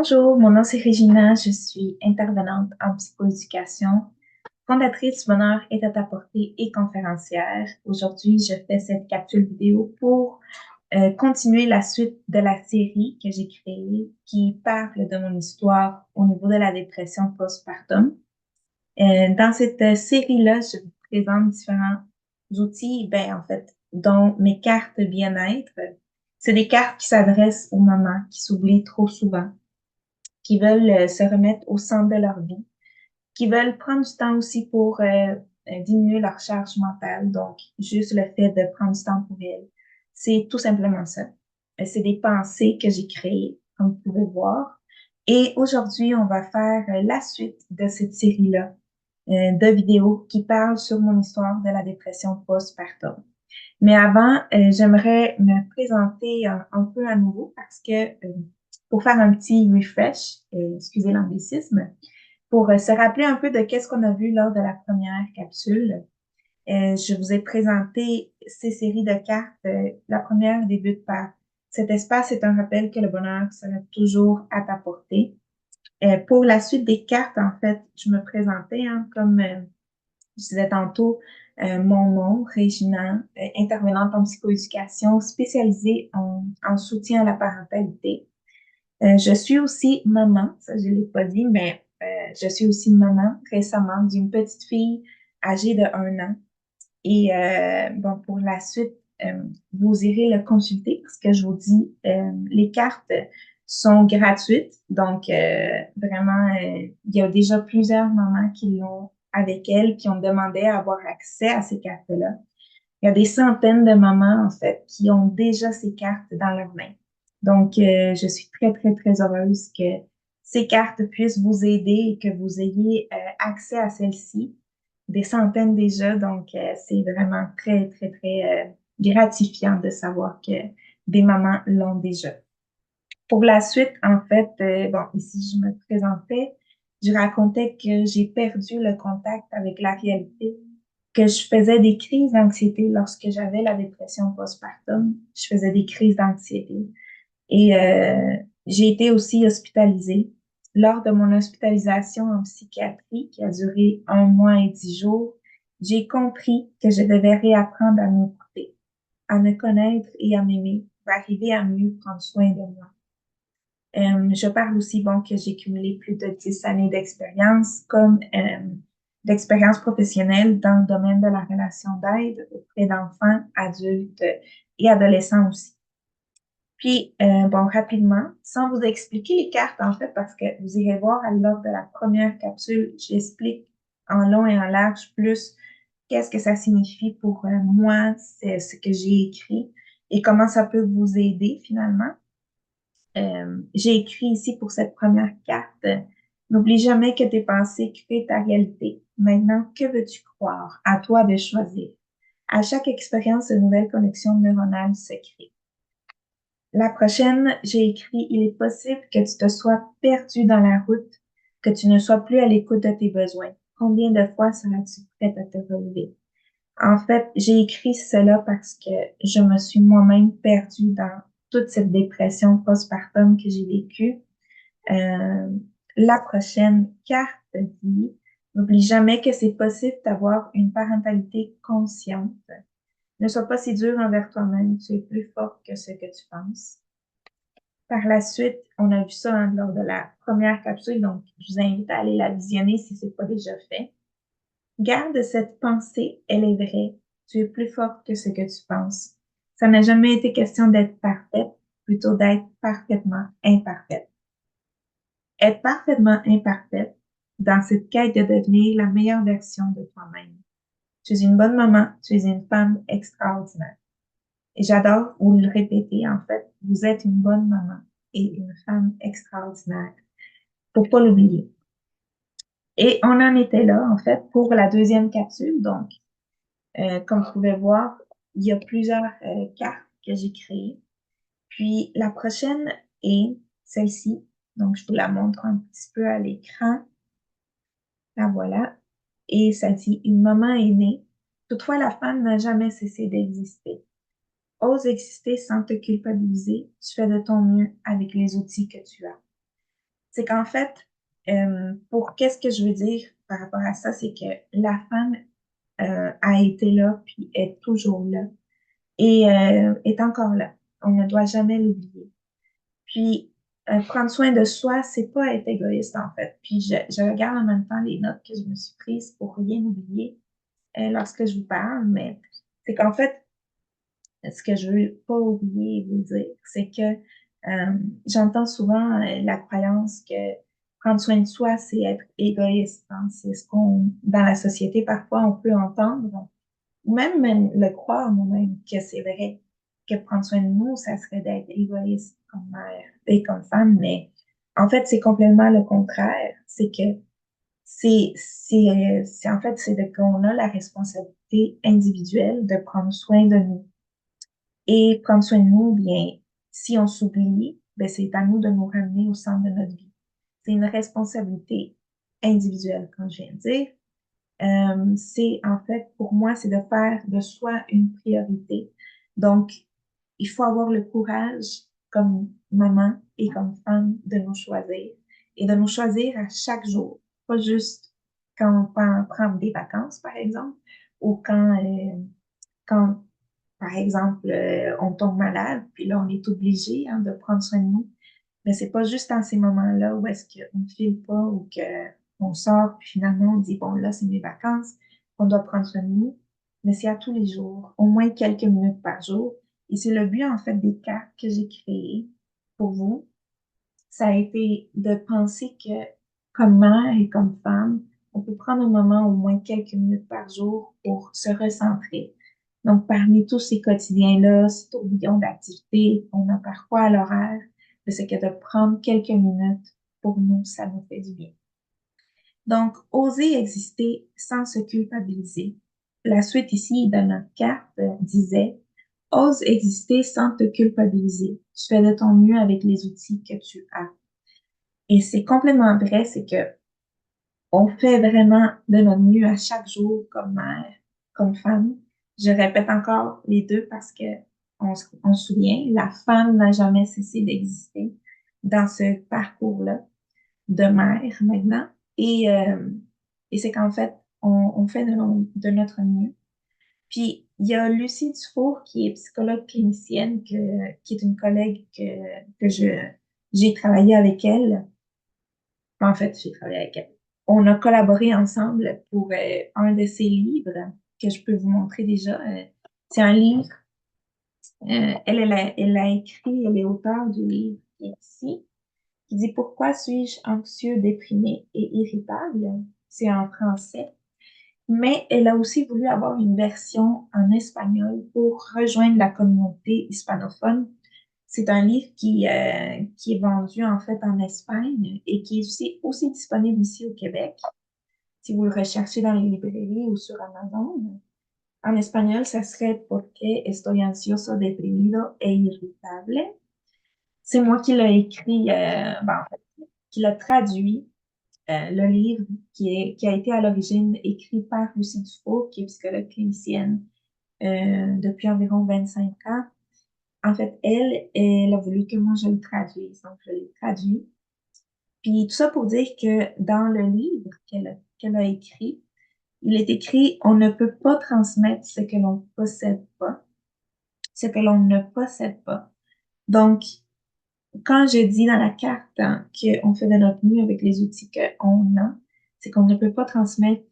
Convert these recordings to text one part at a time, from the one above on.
Bonjour, mon nom c'est Regina, je suis intervenante en psychoéducation, fondatrice du Bonheur est à ta portée et conférencière. Aujourd'hui, je fais cette capsule vidéo pour continuer la suite de la série que j'ai créée qui parle de mon histoire au niveau de la dépression postpartum. Dans cette série-là, je vous présente différents outils, ben, en fait, dont mes cartes bien-être. C'est des cartes qui s'adressent aux mamans qui s'oublient trop souvent, qui veulent se remettre au centre de leur vie, qui veulent prendre du temps aussi pour diminuer leur charge mentale. Donc, juste le fait de prendre du temps pour elles. C'est tout simplement ça. C'est des pensées que j'ai créées, comme vous pouvez voir. Et aujourd'hui, on va faire la suite de cette série-là de vidéos qui parlent sur mon histoire de la dépression postpartum. Mais avant, j'aimerais me présenter un peu à nouveau parce que pour faire un petit refresh, excusez l'anglicisme, pour se rappeler un peu de qu'est-ce qu'on a vu lors de la première capsule. Je vous ai présenté ces séries de cartes. La première débute par cet espace est un rappel que le bonheur sera toujours à ta portée. Pour la suite des cartes, en fait, je me présentais comme je disais tantôt, mon nom, Régina, intervenante en psychoéducation spécialisée en soutien à la parentalité. Je suis aussi maman, ça je ne l'ai pas dit, mais je suis aussi maman récemment d'une petite fille âgée de 1 an. Et bon, pour la suite, vous irez le consulter parce que je vous dis, les cartes sont gratuites. Donc, vraiment, il y a déjà plusieurs mamans qui l'ont avec elles, qui ont demandé à avoir accès à ces cartes-là. Il y a des centaines de mamans, en fait, qui ont déjà ces cartes dans leurs mains. Donc, je suis très, très, très heureuse que ces cartes puissent vous aider et que vous ayez accès à celles-ci. Des centaines déjà, donc c'est vraiment très, très, très gratifiant de savoir que des mamans l'ont déjà. Pour la suite, en fait, bon, ici, je me présentais, je racontais que j'ai perdu le contact avec la réalité, que je faisais des crises d'anxiété lorsque j'avais la dépression postpartum. Je faisais des crises d'anxiété. Et j'ai été aussi hospitalisée. Lors de mon hospitalisation en psychiatrie, qui a duré 1 mois et 10 jours, j'ai compris que je devais réapprendre à m'écouter, à me connaître et à m'aimer pour arriver à mieux prendre soin de moi. Je parle aussi, bon, que j'ai cumulé plus de 10 années d'expérience comme d'expérience professionnelle dans le domaine de la relation d'aide auprès d'enfants, adultes et adolescents aussi. Puis, bon, rapidement, sans vous expliquer les cartes, en fait, parce que vous irez voir lors de la première capsule, j'explique en long et en large plus qu'est-ce que ça signifie pour moi, c'est ce que j'ai écrit et comment ça peut vous aider finalement. J'ai écrit ici pour cette première carte, n'oublie jamais que tes pensées créent ta réalité. Maintenant, que veux-tu croire? À toi de choisir. À chaque expérience, de nouvelles connexions neuronales se créent. La prochaine, j'ai écrit, il est possible que tu te sois perdu dans la route, que tu ne sois plus à l'écoute de tes besoins. Combien de fois seras-tu prête à te relever? En fait, j'ai écrit cela parce que je me suis moi-même perdue dans toute cette dépression postpartum que j'ai vécue. Euh, la prochaine carte dit, n'oublie jamais que c'est possible d'avoir une parentalité consciente. Ne sois pas si dur envers toi-même, tu es plus fort que ce que tu penses. Par la suite, on a vu ça lors de la première capsule, donc je vous invite à aller la visionner si ce n'est pas déjà fait. Garde cette pensée, elle est vraie. Tu es plus forte que ce que tu penses. Ça n'a jamais été question d'être parfaite, plutôt d'être parfaitement imparfaite. Être parfaitement imparfaite dans cette quête de devenir la meilleure version de toi-même. Tu es une bonne maman, tu es une femme extraordinaire. Et j'adore vous le répéter, en fait, vous êtes une bonne maman et une femme extraordinaire. Faut pas l'oublier. Et on en était là, en fait, pour la deuxième capsule. Donc, comme vous pouvez voir, il y a plusieurs cartes que j'ai créées. Puis la prochaine est celle-ci. Donc, je vous la montre un petit peu à l'écran. La voilà. Et ça dit, une maman est née. Toutefois, la femme n'a jamais cessé d'exister. Ose exister sans te culpabiliser. Tu fais de ton mieux avec les outils que tu as. C'est qu'en fait, pour qu'est-ce que je veux dire par rapport à ça, c'est que la femme a été là, puis est toujours là, et est encore là. On ne doit jamais l'oublier. Puis, prendre soin de soi, c'est pas être égoïste, en fait. Puis, je regarde en même temps les notes que je me suis prises pour rien oublier lorsque je vous parle, mais c'est qu'en fait, ce que je veux pas oublier vous dire, c'est que j'entends souvent la croyance que prendre soin de soi, c'est être égoïste, hein. C'est ce qu'on, dans la société, parfois, on peut entendre, ou même le croire nous-mêmes, que c'est vrai, que prendre soin de nous, ça serait d'être égoïste comme mère et comme femme, mais en fait, c'est complètement le contraire. C'est que en fait, c'est de qu'on a la responsabilité individuelle de prendre soin de nous. Et prendre soin de nous, bien, si on s'oublie, ben, c'est à nous de nous ramener au centre de notre vie. C'est une responsabilité individuelle, comme je viens de dire. C'est, en fait, pour moi, c'est de faire de soi une priorité. Donc, il faut avoir le courage, comme maman et comme femme, de nous choisir. Et de nous choisir à chaque jour. Pas juste quand on prend des vacances, par exemple, ou quand par exemple, on tombe malade, puis là, on est obligé hein, de prendre soin de nous. Mais c'est pas juste dans ces moments-là où est-ce qu'on ne file pas ou qu'on sort, puis finalement, on dit, bon, là, c'est mes vacances, on doit prendre soin de nous. Mais c'est à tous les jours, au moins quelques minutes par jour. Et c'est le but, en fait, des cartes que j'ai créées pour vous. Ça a été de penser que, comme mère et comme femme, on peut prendre un moment, au moins quelques minutes par jour, pour se recentrer. Donc, parmi tous ces quotidiens-là, ces tourbillons d'activités qu'on a parfois à l'horaire, c'est que de prendre quelques minutes pour nous, ça nous fait du bien. Donc, oser exister sans se culpabiliser. La suite ici de notre carte disait, ose exister sans te culpabiliser. Tu fais de ton mieux avec les outils que tu as. Et c'est complètement vrai, c'est que on fait vraiment de notre mieux à chaque jour comme mère, comme femme. Je répète encore les deux parce que on se souvient, la femme n'a jamais cessé d'exister dans ce parcours-là de mère maintenant. Et, euh, et c'est qu'en fait, on fait de notre mieux. Puis, il y a Lucie Dufour, qui est psychologue clinicienne, qui est une collègue que j'ai travaillé avec elle. En fait, j'ai travaillé avec elle. On a collaboré ensemble pour un de ses livres que je peux vous montrer déjà. C'est un livre. Elle a écrit, elle est auteure du livre qui est ici, qui dit Pourquoi suis-je anxieux, déprimé et irritable? C'est en français. Mais elle a aussi voulu avoir une version en espagnol pour rejoindre la communauté hispanophone. C'est un livre qui est vendu en fait en Espagne et qui est aussi disponible ici au Québec. Si vous le recherchez dans les librairies ou sur Amazon. En espagnol, ça serait Porque estoy ansioso, deprimido e irritable. C'est moi qui l'ai écrit, en fait, qui l'a traduit, le livre qui a été à l'origine écrit par Lucie Dufault, qui est psychologue clinicienne depuis environ 25 ans. En fait, elle a voulu que moi je le traduise, donc je l'ai traduit. Puis tout ça pour dire que dans le livre qu'elle a écrit, il est écrit, on ne peut pas transmettre ce que l'on possède pas, ce que l'on ne possède pas. Donc, quand je dis dans la carte hein, qu'on fait de notre mieux avec les outils qu'on a, c'est qu'on ne peut pas transmettre,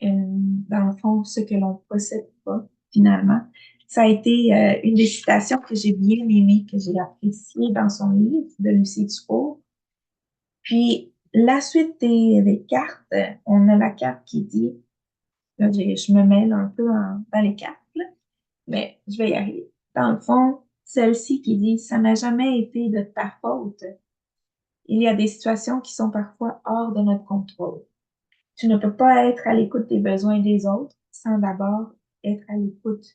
dans le fond, ce que l'on possède pas, finalement. Ça a été une des citations que j'ai bien aimées, que j'ai appréciées dans son livre de Lucie Dufault. Puis, la suite des cartes, on a la carte qui dit, là, je me mêle un peu dans les cartes, là, mais je vais y arriver. Dans le fond, celle-ci qui dit, ça n'a jamais été de ta faute. Il y a des situations qui sont parfois hors de notre contrôle. Tu ne peux pas être à l'écoute des besoins des autres sans d'abord être à l'écoute,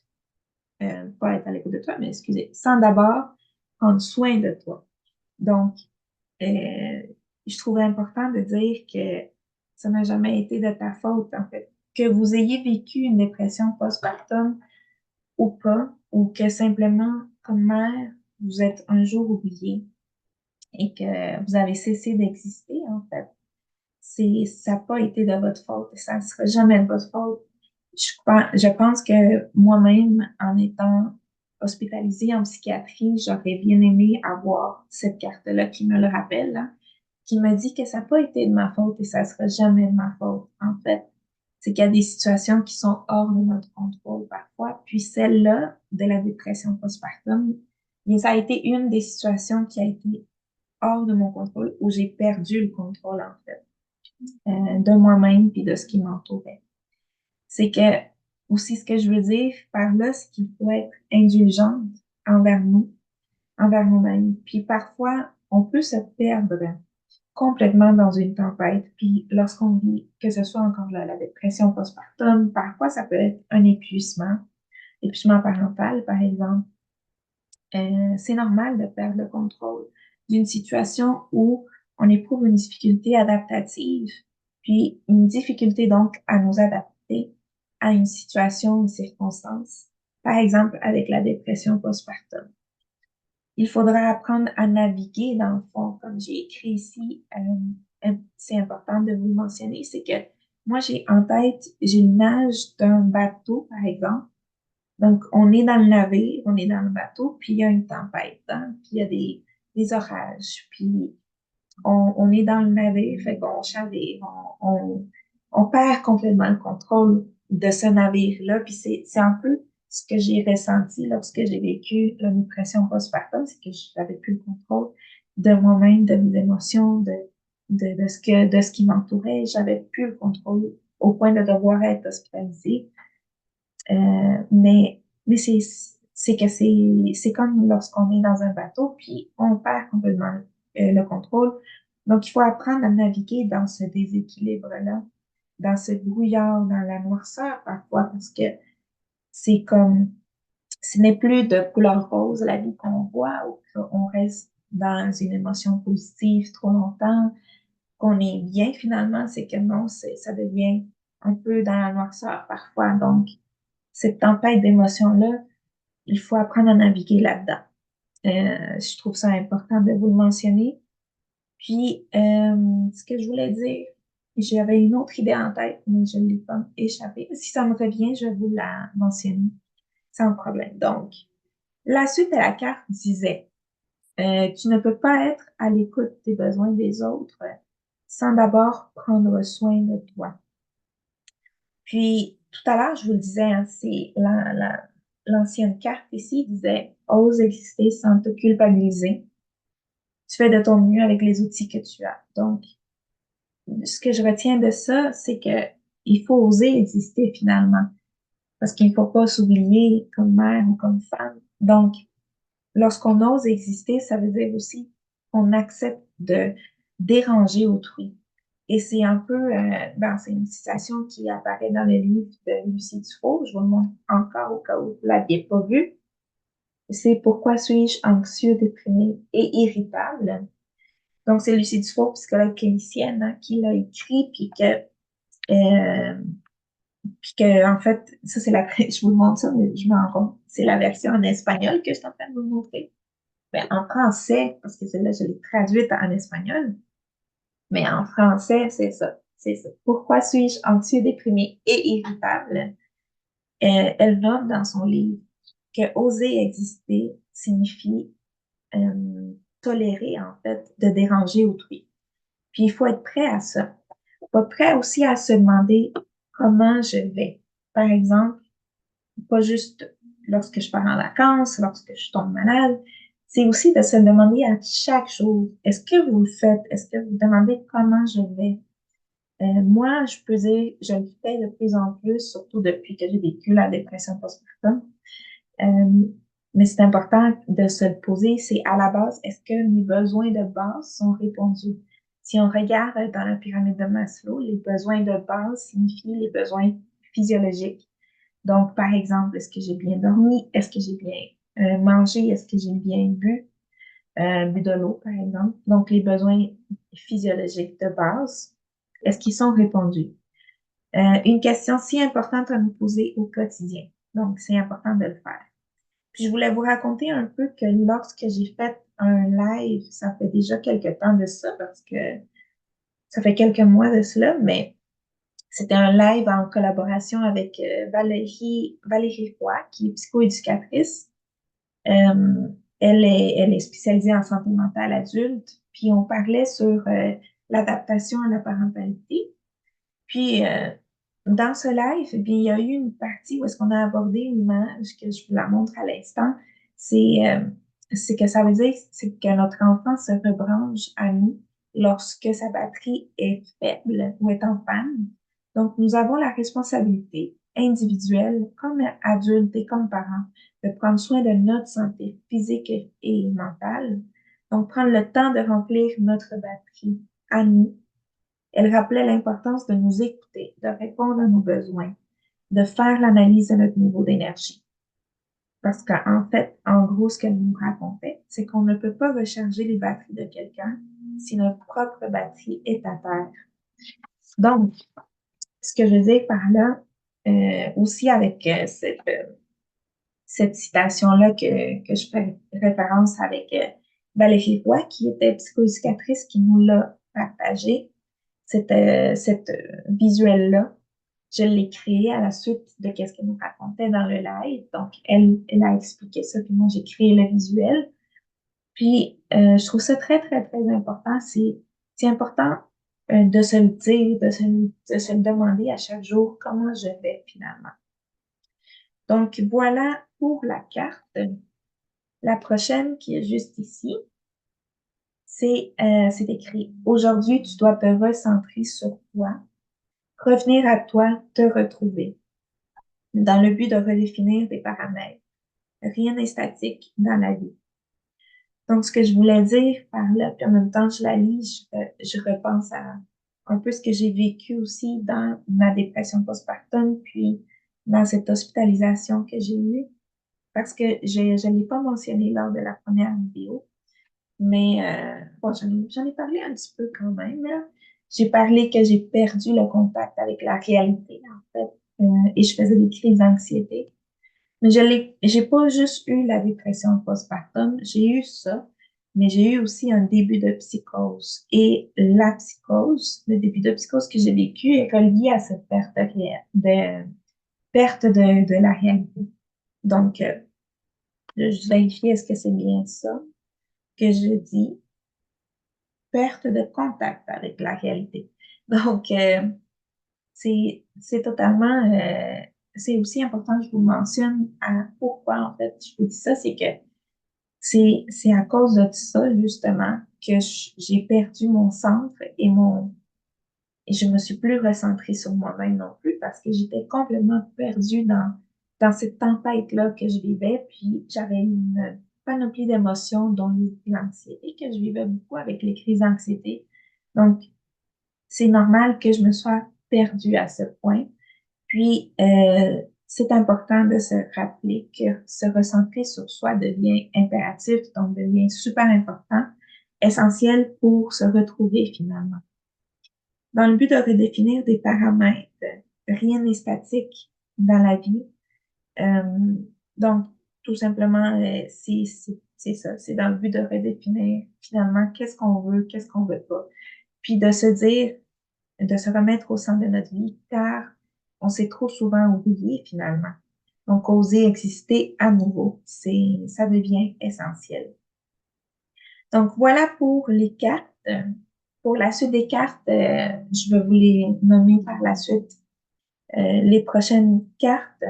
pas être à l'écoute de toi, mais excusez, sans d'abord prendre soin de toi. Donc, euh, je trouvais important de dire que ça n'a jamais été de ta faute, en fait. Que vous ayez vécu une dépression postpartum ou pas, ou que simplement, comme mère, vous êtes un jour oublié et que vous avez cessé d'exister, en fait. Ça n'a pas été de votre faute et ça ne sera jamais de votre faute. Je pense que moi-même, en étant hospitalisée en psychiatrie, j'aurais bien aimé avoir cette carte-là qui me le rappelle, là, qui me dit que ça n'a pas été de ma faute et ça ne sera jamais de ma faute, en fait. C'est qu'il y a des situations qui sont hors de notre contrôle parfois. Puis celle-là, de la dépression postpartum, bien, ça a été une des situations qui a été hors de mon contrôle, où j'ai perdu le contrôle, en fait, de moi-même puis de ce qui m'entourait. C'est que, aussi, ce que je veux dire par là, c'est qu'il faut être indulgente envers nous, envers nous-mêmes. Puis parfois, on peut se perdre complètement dans une tempête. Puis lorsqu'on vit, que ce soit encore la dépression postpartum, parfois ça peut être un épuisement parental, par exemple. C'est normal de perdre le contrôle d'une situation où on éprouve une difficulté adaptative, puis une difficulté donc à nous adapter à une situation, une circonstance. Par exemple, avec la dépression postpartum. Il faudra apprendre à naviguer dans le fond, comme j'ai écrit ici. C'est important de vous le mentionner, c'est que moi, j'ai en tête, j'ai l'image d'un bateau, par exemple. Donc, on est dans le navire, on est dans le bateau, puis il y a une tempête, hein, puis il y a des orages, puis on est dans le navire, fait qu'on chavire, on perd complètement le contrôle de ce navire-là, puis c'est un peu ce que j'ai ressenti lorsque j'ai vécu la dépression postpartum, c'est que je n'avais plus le contrôle de moi-même, de mes émotions, de ce qui m'entourait, j'avais plus le contrôle au point de devoir être hospitalisée. Mais c'est que c'est comme lorsqu'on est dans un bateau, puis on perd complètement le contrôle. Donc, il faut apprendre à naviguer dans ce déséquilibre-là, dans ce brouillard, dans la noirceur parfois, parce que c'est comme, ce n'est plus de couleur rose la vie qu'on voit, ou qu'on reste dans une émotion positive trop longtemps, qu'on est bien finalement, c'est que non, ça devient un peu dans la noirceur parfois. Donc, cette tempête d'émotions-là, il faut apprendre à naviguer là-dedans. Je trouve ça important de vous le mentionner. Puis, ce que je voulais dire, j'avais une autre idée en tête, mais je ne l'ai pas échappée. Si ça me revient, je vais vous la mentionner sans problème. Donc, la suite de la carte disait, tu ne peux pas être à l'écoute des besoins des autres sans d'abord prendre soin de toi. Puis, tout à l'heure, je vous le disais, hein, c'est l'ancienne carte ici disait ose exister sans te culpabiliser. Tu fais de ton mieux avec les outils que tu as. Donc, ce que je retiens de ça, c'est que il faut oser exister finalement, parce qu'il ne faut pas s'oublier comme mère ou comme femme. Donc, lorsqu'on ose exister, ça veut dire aussi qu'on accepte de déranger autrui. Et c'est un peu, c'est une citation qui apparaît dans le livre de Lucie Dufault. Je vous le montre encore au cas où vous ne l'aviez pas vu. C'est Pourquoi suis-je anxieux, déprimé et irritable? Donc, c'est Lucie Dufault, psychologue clinicienne, hein, qui l'a écrit, en fait, ça, c'est je vous montre ça, mais je m'en rends compte. C'est la version en espagnol que je suis en train de vous montrer. Ben, en français, parce que celle-là, je l'ai traduite en espagnol, mais en français, c'est ça. C'est ça. Pourquoi suis-je anxieux, déprimé et irritable? Elle note dans son livre que oser exister signifie tolérer, en fait, de déranger autrui. Puis il faut être prêt à ça. Il faut être prêt aussi à se demander comment je vais. Par exemple, pas juste lorsque je pars en vacances, lorsque je tombe malade, c'est aussi de se demander à chaque chose, est-ce que vous le faites? Est-ce que vous demandez comment je vais? Moi, je peux dire, je le fais de plus en plus, surtout depuis que j'ai vécu la dépression postpartum. Euh, mais c'est important de se le poser, c'est à la base, est-ce que mes besoins de base sont répondus? Si on regarde dans la pyramide de Maslow, les besoins de base signifient les besoins physiologiques. Donc, par exemple, est-ce que j'ai bien dormi? Est-ce que j'ai bien mangé? Est-ce que j'ai bien bu de l'eau, par exemple? Donc, les besoins physiologiques de base, est-ce qu'ils sont répondus? Une question si importante à nous poser au quotidien. Donc, c'est important de le faire. Puis, je voulais vous raconter un peu que lorsque j'ai fait un live, ça fait déjà quelques temps de ça, parce que Ça fait quelques mois de cela, mais c'était un live en collaboration avec Valérie Roy, qui est psychoéducatrice. Euh, elle est spécialisée en santé mentale adulte, puis on parlait sur l'adaptation à la parentalité. Puis, dans ce live, eh bien, il y a eu une partie où est-ce qu'on a abordé une image que je vous la montre à l'instant. C'est c'est que ça veut dire c'est que notre enfant se rebranche à nous lorsque sa batterie est faible ou est en panne. Donc, nous avons la responsabilité individuelle, comme adultes et comme parents, de prendre soin de notre santé physique et mentale. Donc, prendre le temps de remplir notre batterie à nous. Elle rappelait l'importance de nous écouter, de répondre à nos besoins, de faire l'analyse de notre niveau d'énergie. Parce qu'en fait, en gros, ce qu'elle nous racontait, c'est qu'on ne peut pas recharger les batteries de quelqu'un si notre propre batterie est à terre. Donc, ce que je veux dire par là, aussi avec cette citation-là que je fais référence avec Valérie Roy, qui était psychoéducatrice, qui nous l'a partagé, cette visuel-là. Je l'ai créé à la suite de ce qu'elle nous racontait dans le live. Donc, elle a expliqué ça, puis moi, j'ai créé le visuel. Puis, je trouve ça très, très, très important. C'est important de se le dire, de se le demander à chaque jour comment je vais finalement. Donc, voilà pour la carte. La prochaine qui est juste ici, c'est écrit: Aujourd'hui, tu dois te recentrer sur toi, revenir à toi, te retrouver, dans le but de redéfinir des paramètres. Rien n'est statique dans la vie. Donc, ce que je voulais dire par là, puis en même temps, je la lis, je repense à un peu ce que j'ai vécu aussi dans ma dépression postpartum, puis dans cette hospitalisation que j'ai eue, parce que je ne l'ai pas mentionné lors de la première vidéo, mais bon, j'en ai parlé un petit peu quand même, là. J'ai parlé que j'ai perdu le contact avec la réalité, en fait, et je faisais des crises d'anxiété. Mais j'ai pas juste eu la dépression postpartum, j'ai eu ça, mais j'ai eu aussi un début de psychose. Et la psychose, le début de psychose que j'ai vécu est relié à cette perte de la réalité. Donc, je vérifie est-ce que c'est bien ça que je dis, perte de contact avec la réalité. Donc, c'est totalement, c'est aussi important que je vous mentionne pourquoi, en fait, je vous dis ça, c'est que c'est à cause de ça, justement, que j'ai perdu mon centre et je me suis plus recentrée sur moi-même non plus parce que j'étais complètement perdue dans cette tempête-là que je vivais. Puis j'avais une panoplie d'émotions, dont l'anxiété que je vivais beaucoup avec les crises d'anxiété. Donc, c'est normal que je me sois perdue à ce point. Puis, c'est important de se rappeler que se recentrer sur soi devient impératif, donc devient super important, essentiel pour se retrouver finalement. Dans le but de redéfinir des paramètres, rien n'est statique dans la vie. Euh, donc, tout simplement, c'est ça, c'est dans le but de redéfinir finalement qu'est-ce qu'on veut, qu'est-ce qu'on veut pas. Puis de se dire, de se remettre au centre de notre vie, car on s'est trop souvent oublié finalement. Donc, oser exister à nouveau, ça devient essentiel. Donc, voilà pour les cartes. Pour la suite des cartes, je vais vous les nommer par la suite. Les prochaines cartes,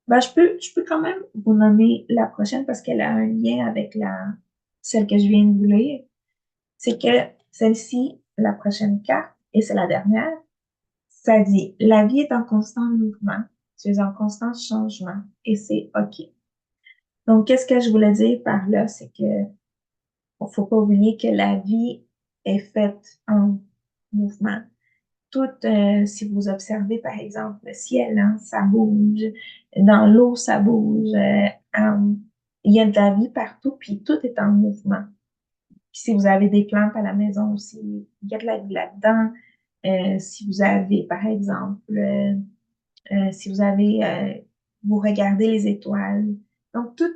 ben, je peux quand même vous nommer la prochaine parce qu'elle a un lien avec celle que je viens de vous lire. C'est que celle-ci, la prochaine carte, et c'est la dernière, ça dit: la vie est en constant mouvement, tu es en constant changement et c'est OK. Donc, qu'est-ce que je voulais dire par là? C'est que faut pas oublier que la vie est faite en mouvement. Si vous observez, par exemple, le ciel, hein, ça bouge, dans l'eau, ça bouge, il y a de la vie partout, puis tout est en mouvement. Puis si vous avez des plantes à la maison aussi, il y a de la vie là-dedans. Si vous avez, par exemple, si vous avez, vous regardez les étoiles. Donc, tout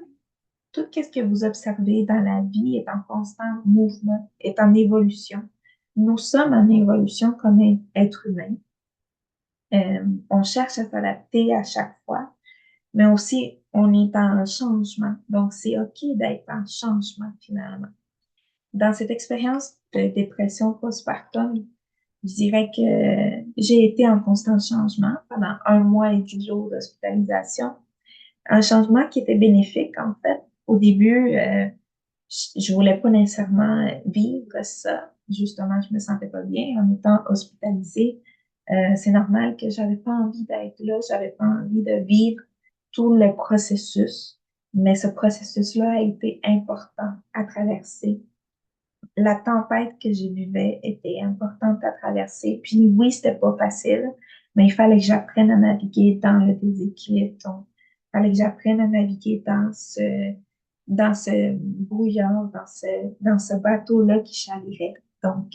ce que vous observez dans la vie est en constant mouvement, est en évolution. nous sommes en évolution comme être humain. On cherche à s'adapter à chaque fois, mais aussi on est en changement. Donc, c'est OK d'être en changement finalement. Dans cette expérience de dépression postpartum, je dirais que j'ai été en constant changement pendant 1 mois et 10 jours d'hospitalisation. Un changement qui était bénéfique, en fait. Au début, je voulais pas nécessairement vivre ça. Justement, je me sentais pas bien en étant hospitalisée. C'est normal que j'avais pas envie d'être là, j'avais pas envie de vivre tout le processus. Mais ce processus-là a été important à traverser. La tempête que je vivais était importante à traverser. Puis oui, c'était pas facile, mais il fallait que j'apprenne à naviguer dans le déséquilibre. Donc, il fallait que j'apprenne à naviguer dans ce brouillard, dans ce bateau-là qui chavirait. Donc,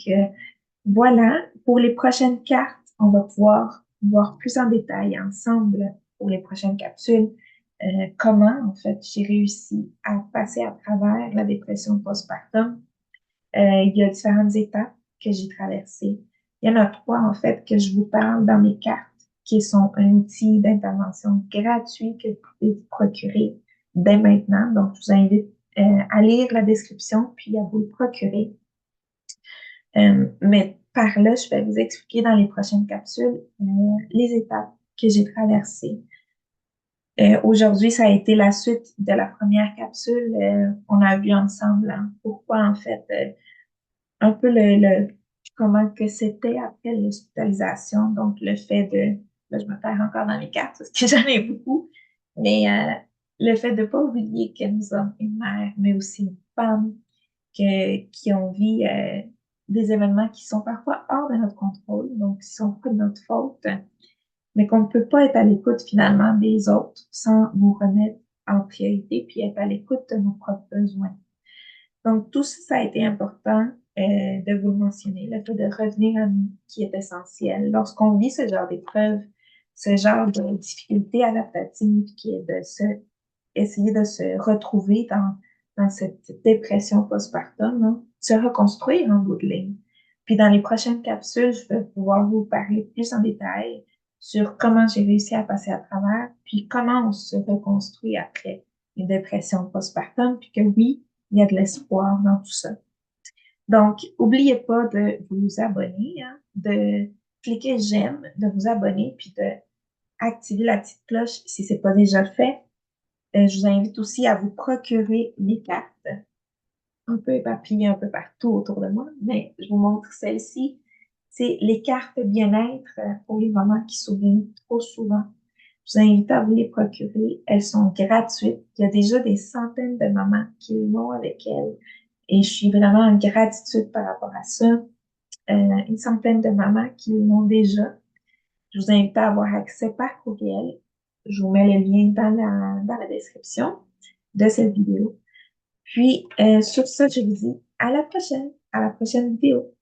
voilà. Pour les prochaines cartes, on va pouvoir voir plus en détail ensemble pour les prochaines capsules, comment, en fait, j'ai réussi à passer à travers la dépression postpartum. Il y a différentes étapes que j'ai traversées. Il y en a 3, en fait, que je vous parle dans mes cartes, qui sont un outil d'intervention gratuit que vous pouvez vous procurer dès maintenant. Donc, je vous invite à lire la description, puis à vous le procurer. Mais par là, je vais vous expliquer dans les prochaines capsules les étapes que j'ai traversées. Aujourd'hui, ça a été la suite de la première capsule. On a vu ensemble pourquoi, en fait, un peu comment que c'était après l'hospitalisation. Donc, le fait de, là, je me perds encore dans mes cartes parce que j'en ai beaucoup, mais le fait de ne pas oublier que nous sommes une mère, mais aussi une femme qui ont vécu des événements qui sont parfois hors de notre contrôle, donc qui sont pas de notre faute, mais qu'on ne peut pas être à l'écoute finalement des autres sans nous remettre en priorité, puis être à l'écoute de nos propres besoins. Donc, tout ça, ça a été important de vous le mentionner, le fait de revenir à nous, qui est essentiel. Lorsqu'on vit ce genre d'épreuve, ce genre de difficulté adaptative qui est essayer de se retrouver dans cette dépression postpartum, hein, se reconstruire en bout de ligne. Puis dans les prochaines capsules, je vais pouvoir vous parler plus en détail sur comment j'ai réussi à passer à travers, puis comment on se reconstruit après une dépression postpartum, puis que oui, il y a de l'espoir dans tout ça. Donc, n'oubliez pas de vous abonner, hein, de cliquer j'aime, de vous abonner, puis de activer la petite cloche si c'est pas déjà fait. Je vous invite aussi à vous procurer les cartes un peu éparpillées un peu partout autour de moi, mais je vous montre celle-ci. C'est les cartes bien-être pour les mamans qui s'oublient trop souvent. Je vous invite à vous les procurer. Elles sont gratuites. Il y a déjà des centaines de mamans qui l'ont avec elles. Et je suis vraiment en gratitude par rapport à ça. Une centaine de mamans qui l'ont déjà. Je vous invite à avoir accès par courriel. Je vous mets le lien dans la description de cette vidéo. Puis, sur ça, je vous dis à la prochaine vidéo.